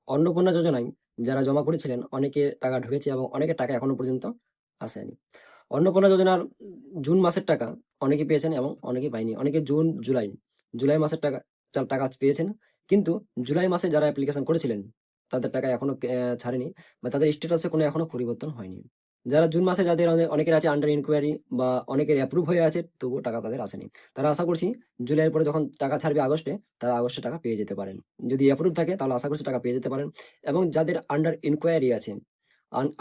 অন্নপূর্ণা যোজনায় যারা জমা করেছিলেন অনেকে টাকা ঢুকেছে এবং অনেকের টাকা এখনো পর্যন্ত আসেনি। অন্নপূর্ণা যোজনার জুন মাসের টাকা অনেকে পেয়েছেন এবং অনেকে পায়নি। অনেকে জুন, জুলাই মাসের টাকা টাকা পেয়েছেন। কিন্তু জুলাই মাসে যারা অ্যাপ্লিকেশন করেছিলেন তাদের টাকা এখনো ছাড়েনি বা তাদের স্ট্যাটাসে কোনো এখনো পরিবর্তন হয়নি। যারা জুন মাসে যাদের অনেকের আছে আন্ডার ইনকোয়ারি বা অনেকের অ্যাপ্রুভ হয়ে আছে তবুও টাকা তাদের আসেনি। তারা আশা করছি জুলাইয়ের পরে যখন টাকা ছাড়বে আগস্টে, তারা আগস্টে টাকা পেয়ে যেতে পারেন। যদি অ্যাপ্রুভ থাকে তাহলে আশা করছি টাকা পেয়ে যেতে পারেন। এবং যাদের আন্ডার ইনকোয়ারি আছে,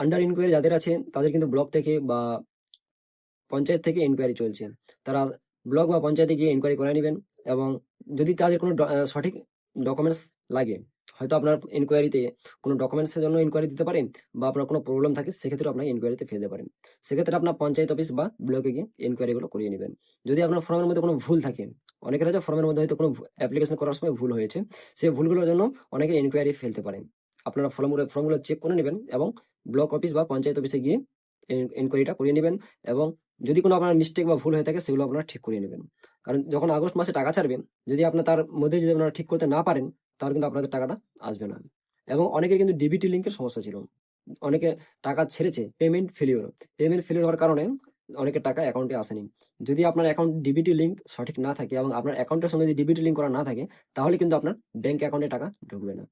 আন্ডার ইনকোয়ারি যাদের আছে তাদের কিন্তু ব্লক থেকে বা পঞ্চায়েত থেকে ইনকোয়ারি চলছে। তারা ব্লক বা পঞ্চায়েতে গিয়ে ইনকোয়ারি করে নিবেন। এবং যদি তাদের কোনো সঠিক ডকুমেন্টস লাগে, হয়তো আপনার ইনকোয়ারিতে কোনো ডকুমেন্টসের জন্য ইনকোয়ারি দিতে পারেন বা আপনার কোনো প্রবলেম থাকে, সেক্ষেত্রে আপনার ইনকোয়ারিতে ফেলতে পারেন। সেক্ষেত্রে আপনার পঞ্চায়েত অফিস বা ব্লকে গিয়ে ইনকোয়ারিগুলো করিয়ে নেবেন। যদি আপনার ফর্মের মধ্যে কোনো ভুল থাকে, অনেকের আছে ফর্মের মধ্যে হয়তো কোনো অ্যাপ্লিকেশন করার সময় ভুল হয়েছে, সেই ভুলগুলোর জন্য অনেকের ইনকোয়ারি ফেলতে পারেন। আপনারা ফর্মগুলো চেক করে নেবেন এবং ব্লক অফিস বা পঞ্চায়েত অফিসে গিয়ে ইনকোয়ারিটা করিয়ে নেবেন। এবং যদি কোনো আপনার মিস্টেক বা ভুল হয়ে থাকে সেগুলো আপনারা ঠিক করিয়ে নেবেন। কারণ যখন আগস্ট মাসে টাকা ছাড়বেন, যদি আপনার তার মধ্যে যদি আপনারা ঠিক করতে না পারেন, তাহলে কিন্তু আপনাদের টাকাটা আসবে না। এবং অনেকের কিন্তু ডিবিটি লিঙ্কের সমস্যা ছিল। অনেকে টাকা ছেড়েছে, পেমেন্ট ফেলিওর হওয়ার কারণে অনেকের টাকা অ্যাকাউন্টে আসেনি। যদি আপনার অ্যাকাউন্ট ডিবিটি লিঙ্ক সঠিক না থাকে এবং আপনার অ্যাকাউন্টের সঙ্গে যদি ডিবিটি লিঙ্ক করা না থাকে, তাহলে কিন্তু আপনার ব্যাংক অ্যাকাউন্টে টাকা ঢুকবে না।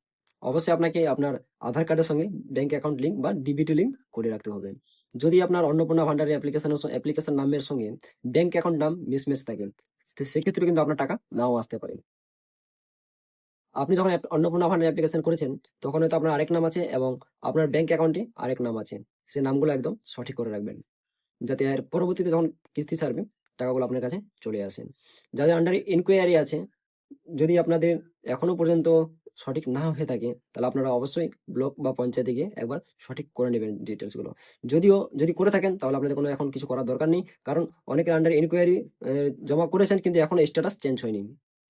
অবশ্যই আপনাকে আপনার আধার কার্ডের সঙ্গে ব্যাংক অ্যাকাউন্ট লিঙ্ক বা ডিবিটি লিঙ্ক করে রাখতে হবে। যদি আপনার অন্নপূর্ণা ভান্ডারের অ্যাপ্লিকেশন নামের সঙ্গে ব্যাংক অ্যাকাউন্ট নাম মিসম্যাচ থাকে, সেক্ষেত্রে কিন্তু আপনার টাকা নাও আসতে পারে। আপনি যখন অন্নপূর্ণা ফান্ডের অ্যাপ্লিকেশন করেছেন, তখন হয়তো আপনার আরেক নাম আছে এবং আপনার ব্যাংক অ্যাকাউন্টে আরেক নাম আছে। সে নামগুলো একদম সঠিক করে রাখবেন, যাতে এর পরবর্তীতে যখন কিস্তি ছাড়বে, টাকাগুলো আপনার কাছে চলে আসে। যাদের আন্ডারে ইনকোয়ারি আছে, যদি আপনাদের এখনো পর্যন্ত সঠিক না হয়ে থাকে, তাহলে আপনারা অবশ্যই ব্লক বা পঞ্চায়েতে গিয়ে একবার সঠিক করে নেবেন ডিটেলস গুলো। যদিও যদি করে থাকেন, তাহলে আপনাদের কোনো এখন কিছু করার দরকার নেই। কারণ অনেকের আন্ডার ইনকোয়ারি জমা করেছেন কিন্তু এখনো স্ট্যাটাস চেঞ্জ হয়নি।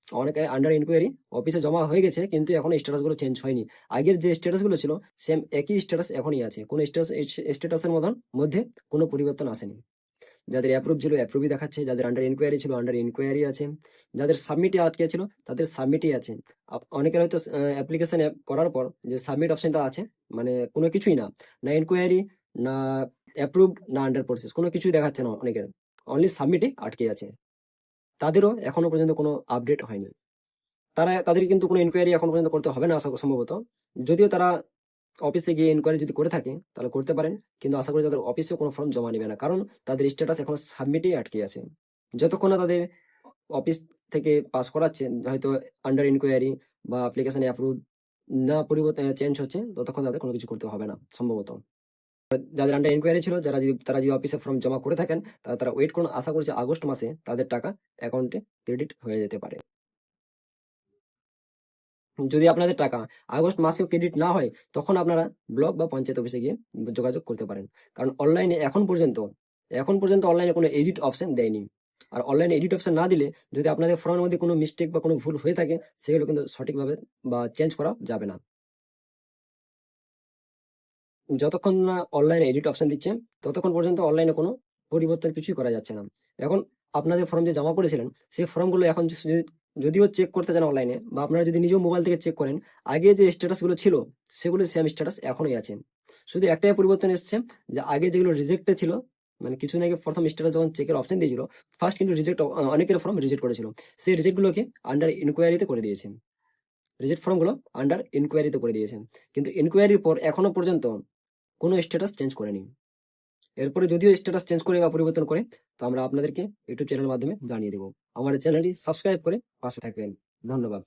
অনেকে আন্ডার ইনকোয়ারি অফিসে জমা হয়ে গেছে কিন্তু এখনো স্ট্যাটাস গুলো চেঞ্জ হয়নি। আগের যে স্ট্যাটাস গুলো ছিল সেম একই স্ট্যাটাস এখনই আছে, কোনো স্ট্যাটাসের মধ্যে কোনো পরিবর্তন আসেনি। যাদের অ্যাপ্রুভ ছিল অ্যাপ্রুভই দেখাচ্ছে, যাদের আন্ডার ইনকোয়ারি ছিল আন্ডার ইনকোয়ারি আছে, যাদের সাবমিটে আটকে ছিল তাদের সাবমিটই আছে। অনেকের হয়তো অ্যাপ্লিকেশন করার পর যে সাবমিট অপশনটা আছে, মানে কোনো কিছুই না, না ইনকোয়ারি, না অ্যাপ্রুভ, না আন্ডার প্রসেস, কোনো কিছুই দেখাচ্ছে না অনেকের, অনলি সাবমিটে আটকে আছে। তাদেরও এখনো পর্যন্ত কোনো আপডেট হয়নি। তাদের কিন্তু কোনো ইনকোয়ারি এখন পর্যন্ত করতে হবে না সম্ভবত। যদিও তারা অফিসে গিয়ে ইনকোয়ারি যদি করে থাকে তাহলে করতে পারেন, কিন্তু আশা করি তাদের অফিসে কোনো ফর্ম জমা নেবে না, কারণ তাদের স্ট্যাটাস এখন সাবমিটেই আটকে আছে। যতক্ষণ না তাদের অফিস থেকে পাস করাচ্ছে, হয়তো আন্ডার ইনকোয়ারি বা অ্যাপ্লিকেশন অ্যাপ্রুভ না পরিবর্তন চেঞ্জ হচ্ছে, ততক্ষণ তাদের কোনো কিছু করতে হবে না সম্ভবত। যাদের আন্ডার ইনকোয়ারি ছিল, তারা যদি অফিসে ফর্ম জমা করে থাকেন, তারা ওয়েট করুন। আশা করছি আগস্ট মাসে তাদের টাকা অ্যাকাউন্টে ক্রেডিট হয়ে যেতে পারে। যদি আপনাদের টাকা আগস্ট মাসেও ক্রেডিট না হয়, তখন আপনারা ব্লক বা পঞ্চায়েত অফিসে গিয়ে যোগাযোগ করতে পারেন। কারণ অনলাইনে এখন পর্যন্ত অনলাইনে কোনো এডিট অপশন দেয়নি। আর অনলাইনে এডিট অপশন না দিলে, যদি আপনাদের ফর্মের মধ্যে কোনো মিস্টেক বা কোনো ভুল হয়ে থাকে, সেগুলো কিন্তু সঠিকভাবে বা চেঞ্জ করা যাবে না। যতক্ষণ না অনলাইনে এডিট অপশন দিচ্ছে, ততক্ষণ পর্যন্ত অনলাইনে কোনো পরিবর্তন কিছুই করা যাচ্ছে না। এখন আপনাদের ফর্ম যে জমা করেছিলেন, সেই ফর্মগুলো এখন যদিও চেক করতে চান অনলাইনে, বা আপনারা যদি নিজেও মোবাইল থেকে চেক করেন, আগে যে স্ট্যাটাস গুলো ছিল সেগুলো সেম স্ট্যাটাস এখনই আছে। শুধু একটাই পরিবর্তন এসেছে, যে আগে যেগুলো রিজেক্টে ছিল, মানে কিছুদিন আগে প্রথম স্ট্যাটাস যখন চেকের অপশন দিয়েছিল, ফার্স্ট কিন্তু অনেকের ফর্ম রিজেক্ট করেছিল, সেই রিজেক্ট গুলোকে আন্ডার ইনকোয়ারিতে করে দিয়েছে। রিজেক্ট ফর্মগুলো আন্ডার ইনকোয়ারিতে করে দিয়েছেন, কিন্তু ইনকোয়ারির পর এখনো পর্যন্ত কোনো স্ট্যাটাস চেঞ্জ করেনি। এরপরে যদিও স্ট্যাটাস চেঞ্জ করে বা পরিবর্তন করে, তো আমরা আপনাদেরকে ইউটিউব চ্যানেলের মাধ্যমে জানিয়ে দেবো। আমার চ্যানেলটি সাবস্ক্রাইব করে পাশে থাকবেন। ধন্যবাদ।